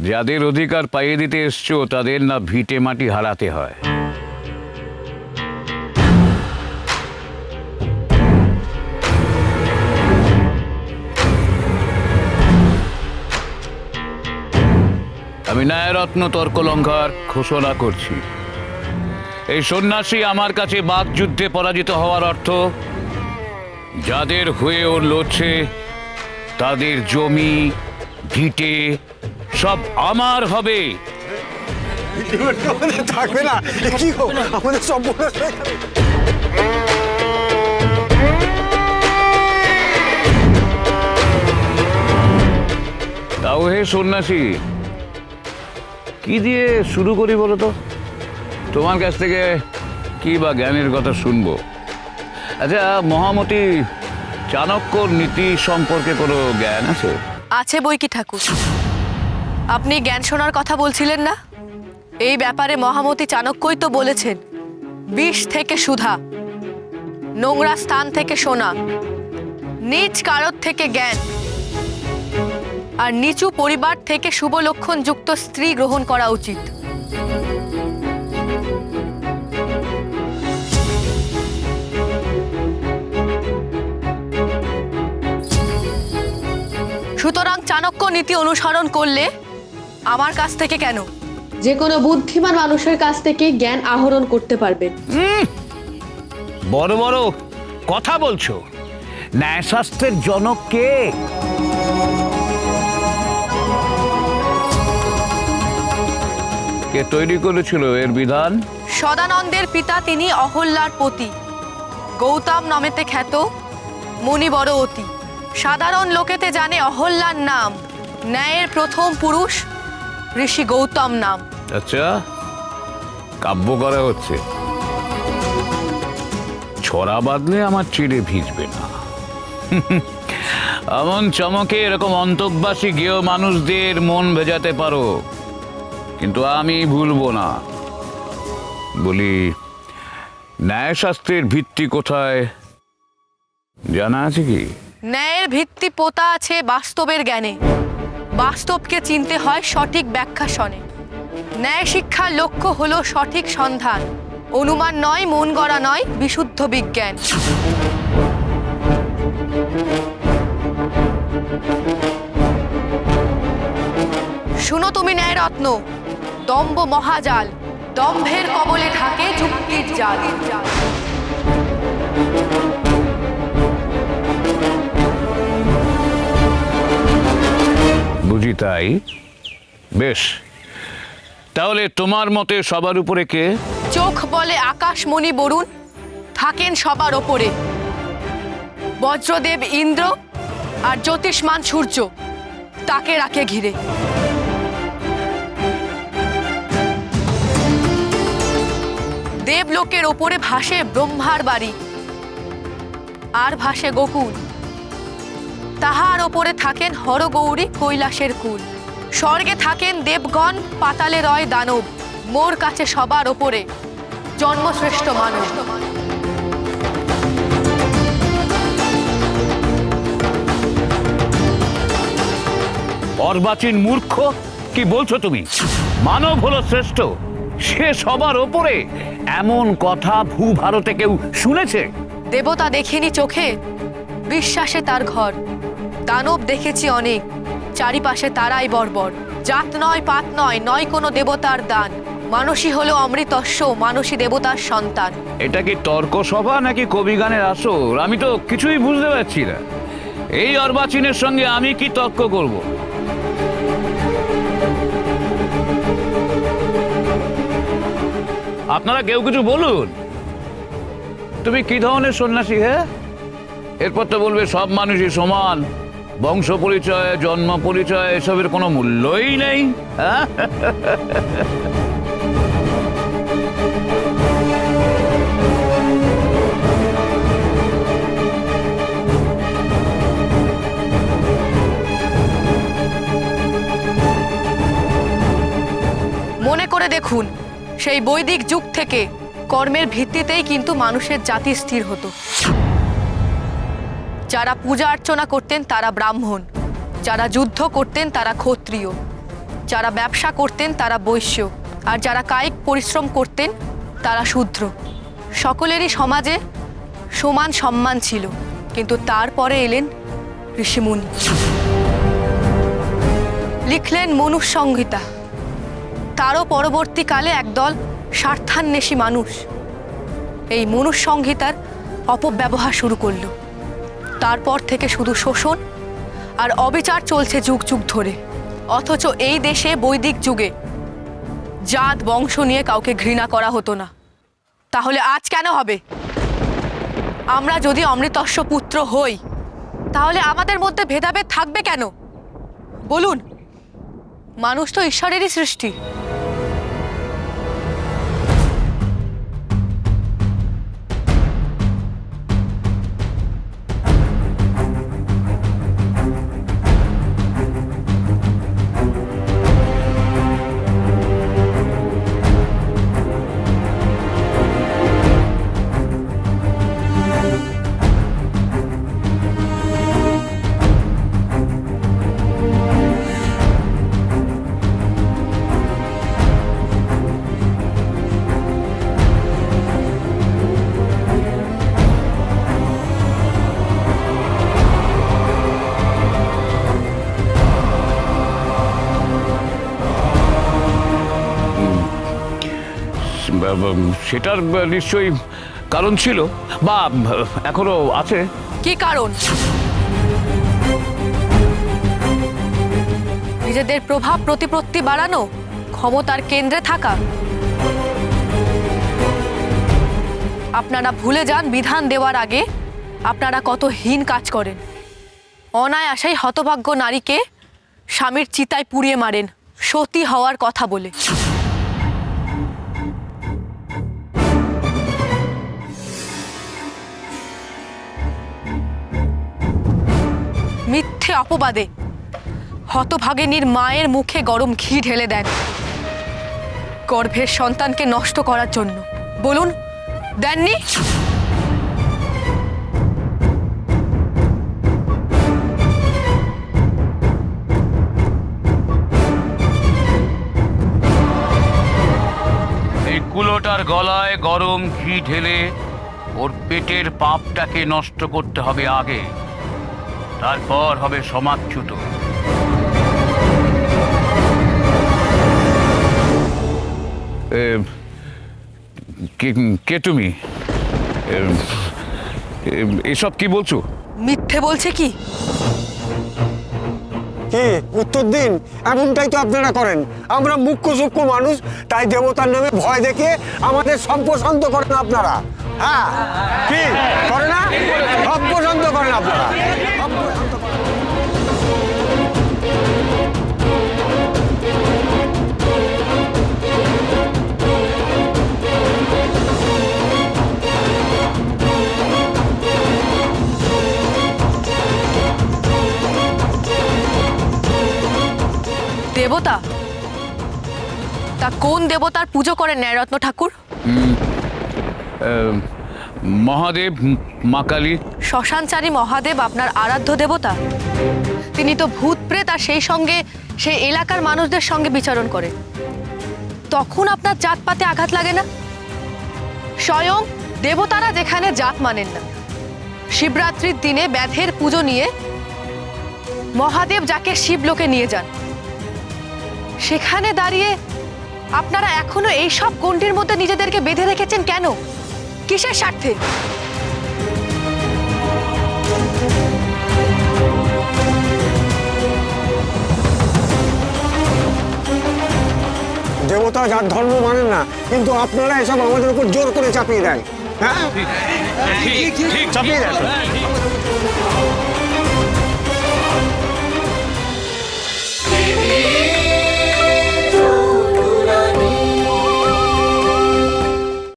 যাদের অধিকার পাইয়ে দিতে এসছো তাদের না ভিটে মাটি হারাতে হয়। আমি ন্যায়রত্ন তর্কলঙ্কার ঘোষণা করছি, এই সন্ন্যাসী আমার কাছে বাকযুদ্ধে পরাজিত হওয়ার অর্থ যাদের হয়ে ও লড়ছে তাদের জমি ভিটে সব আমার হবে। থাকবে না কি গো, আমাদের সব তাও হে সন্ন্যাসী, কি দিয়ে শুরু করি বলো তো? তোমার কাছ থেকে কি বা জ্ঞানের কথা শুনবো? আচ্ছা, মহামতি চাণক্যর নীতি সম্পর্কে কোনো জ্ঞান আছে? আছে বই কি ঠাকুর। আপনি জ্ঞান শোনার কথা বলছিলেন না? এই ব্যাপারে মহামতি চাণক্যই তো বলেছেন, বিষ থেকে সুধা, নোংরা স্থান থেকে সোনা, নীচ কারোর থেকে জ্ঞান, আর নিচু পরিবার থেকে শুভ লক্ষণ যুক্ত স্ত্রী গ্রহণ করা উচিত। সুতরাং চাণক্য নীতি অনুসরণ করলে আমার কাছ থেকে কেন, যে কোনো বুদ্ধিমান মানুষের কাছ থেকে জ্ঞান আহরণ করতে পারবেন। বড় বড় কথা বলছো। ন্যায়শাস্ত্রের জনক কে? কে তৈরি করেছিল এর বিধান? সদানন্দের পিতা, তিনি অহল্যার পতি, গৌতম নামেতে খ্যাত মুনি বড় অতি। সাধারণ লোকেতে জানে অহল্যার নাম, ন্যায়ের প্রথম পুরুষ ঋষি গৌতম নাম। আচ্ছা, কাব্য করা হচ্ছে। ছড়া বাঁধলে আমার চিড়ে ভিজবে না। এমন চমকে এরকম অন্তঃবাসী গেয় মানুষদের মন ভেজাতে পারো, কিন্তু আমি ভুলবো না। বলি, ন্যায়শাস্ত্রের ভিত্তি কোথায় জানা আছে কি? ন্যায়ের ভিত্তি পোতা আছে বাস্তবের জ্ঞানে। বাস্তবকে চিনতে হয় সঠিক ব্যাখ্যা শনে। ন্যায় শিক্ষার লক্ষ্য হলো সঠিক সন্ধান, অনুমান নয়, মন গড়া নয়, বিশুদ্ধ বিজ্ঞান। শুনো তুমি ন্যায়রত্ন, দম্ভ মহাজাল, দম্ভের কবলে থাকে যুক্তির জাল। বুঝি তাই। বেশ, তাহলে তোমার মতে সবার উপরে কে? চোখ বলে আকাশমণি বরুণ, থাকেন সবার ওপরে। বজ্রদেব ইন্দ্র আর জ্যোতিষ্মান সূর্য তাকে রাখে ঘিরে। দেবলোকের ওপরে ভাসে ব্রহ্মার বাড়ি, আর ভাসে গোকুল। তাহার ওপরে থাকেন হরগৌরী কৈলাসের কুল। স্বর্গে থাকেন দেবগণ, পাতালে রয় দানব। মোর কাছে সবার ওপরে জন্মশ্রেষ্ঠ মানব। অর্বাচীন মূর্খ, কি বলছো তুমি? মানব হলো শ্রেষ্ঠ, সে সবার ওপরে, এমন কথা ভূভারতে কেউ শুনেছে? দেবতা দেখিনি চোখে, বিশ্বাসে তার ঘর। দানব দেখেছি অনেক, চারিপাশে তারাই বর্বর। জাত নয়, পাত নয়, নয় কোনো দেবতার দান। মানুষই হলো অমৃতস্য, মানুষই দেবতার সন্তান। এটা কি তর্ক সভা নাকি কবি গানের আসর? আমি তো কিছুই বুঝতে পারছি না। এই অর্বাচীনের সঙ্গে আমি কি তর্ক করব? আপনারা কেউ কিছু বলুন। তুমি কি ধরনের সন্ন্যাসী? হ্যাঁ, এরপর তো বলবে সব মানুষই সমান, বংশ পরিচয়, জন্ম পরিচয় এসবের কোনো মূল্যই নেই। হ্যাঁ, মনে করে দেখুন, সেই বৈদিক যুগ থেকে কর্মের ভিত্তিতেই কিন্তু মানুষের জাতি স্থির হতো। যারা পূজা অর্চনা করতেন তারা ব্রাহ্মণ, যারা যুদ্ধ করতেন তারা ক্ষত্রিয়, যারা ব্যবসা করতেন তারা বৈশ্য, আর যারা কায়িক পরিশ্রম করতেন তারা শূদ্র। সকলেরই সমাজে সমান সম্মান ছিল, কিন্তু তারপরে এলেন ঋষিমুনি, লিখলেন মনুসংহিতা। তারও পরবর্তীকালে একদল স্বার্থান্বেষী মানুষ এই মনুসংহিতার অপব্যবহার শুরু করলো। তারপর থেকে শুধু শোষণ আর অবিচার চলছে যুগ যুগ ধরে। অথচ এই দেশে বৈদিক যুগে জাত বংশ নিয়ে কাউকে ঘৃণা করা হতো না, তাহলে আজ কেন হবে? আমরা যদি অমৃতস্য পুত্র হই, তাহলে আমাদের মধ্যে ভেদাভেদ থাকবে কেন বলুন? মানুষ তো ঈশ্বরেরই সৃষ্টি। সেটার নিশ্চয়ই কারণ ছিল, বা এখনো আছে। কি কারণ? নিজেদের প্রভাব প্রতিপত্তি বাড়ানো, ক্ষমতার কেন্দ্রে থাকা। আপনারা ভুলে যান বিধান দেওয়ার আগে আপনারা কত হীন কাজ করেন। অনায়াসেই হতভাগ্য নারীকে স্বামীর চিতায় পুড়িয়ে মারেন সতী হওয়ার কথা বলে। মিথ্যে অপবাদে হতভাগিনীর মায়ের মুখে গরম ঘি ঢেলে দেন গর্ভের সন্তানকে নষ্ট করার জন্য। বলুন, দেননি? এই কুলোটার গলায় গরম ঘি ঢেলে ওর পেটের পাপটাকে নষ্ট করতে হবে আগে, তারপর হবে সমাজচ্যুত। কে তুমি? এসব কি বলছো? মিথ্যে বলছে কি? কি উত্তর দিন। এমনটাই তো আপনারা করেন। আমরা মুখ্য সূক্ষ্ম মানুষ, তাই দেবতার নামে ভয় দেখে আমাদের সম্প্রশান্ত করেন আপনারা। হ্যাঁ, কি করে না? সম্প্রশান্ত করেন আপনারা। দেবতা? তা কোন দেবতার পুজো করেন ন্যায়রত্ন ঠাকুর? মহাদেব, মা কালী। শ্মশানচারী মহাদেব আপনার আরাধ্য দেবতা? তিনি তো ভূত প্রেত আর সেই সঙ্গে সেই এলাকার মানুষদের সঙ্গে বিচরণ করেন। তখন আপনার জাতপাতে আঘাত লাগে না? স্বয়ং দেবতারা যেখানে জাত মানেন না, শিবরাত্রির দিনে ব্যাধের পুজো নিয়ে মহাদেব যাকে শিবলোকে নিয়ে যান, সেখানে দাঁড়িয়ে আপনারা এখনো এই সব গণ্ডির মধ্যে নিজেদেরকে বেঁধে রেখেছেন কেন? কিসের স্বার্থে? দেবতা যার ধর্ম মানেন না, কিন্তু আপনারা এসব আমাদের উপর জোর করে চাপিয়ে দেন। হ্যাঁ, চাপিয়ে দেন।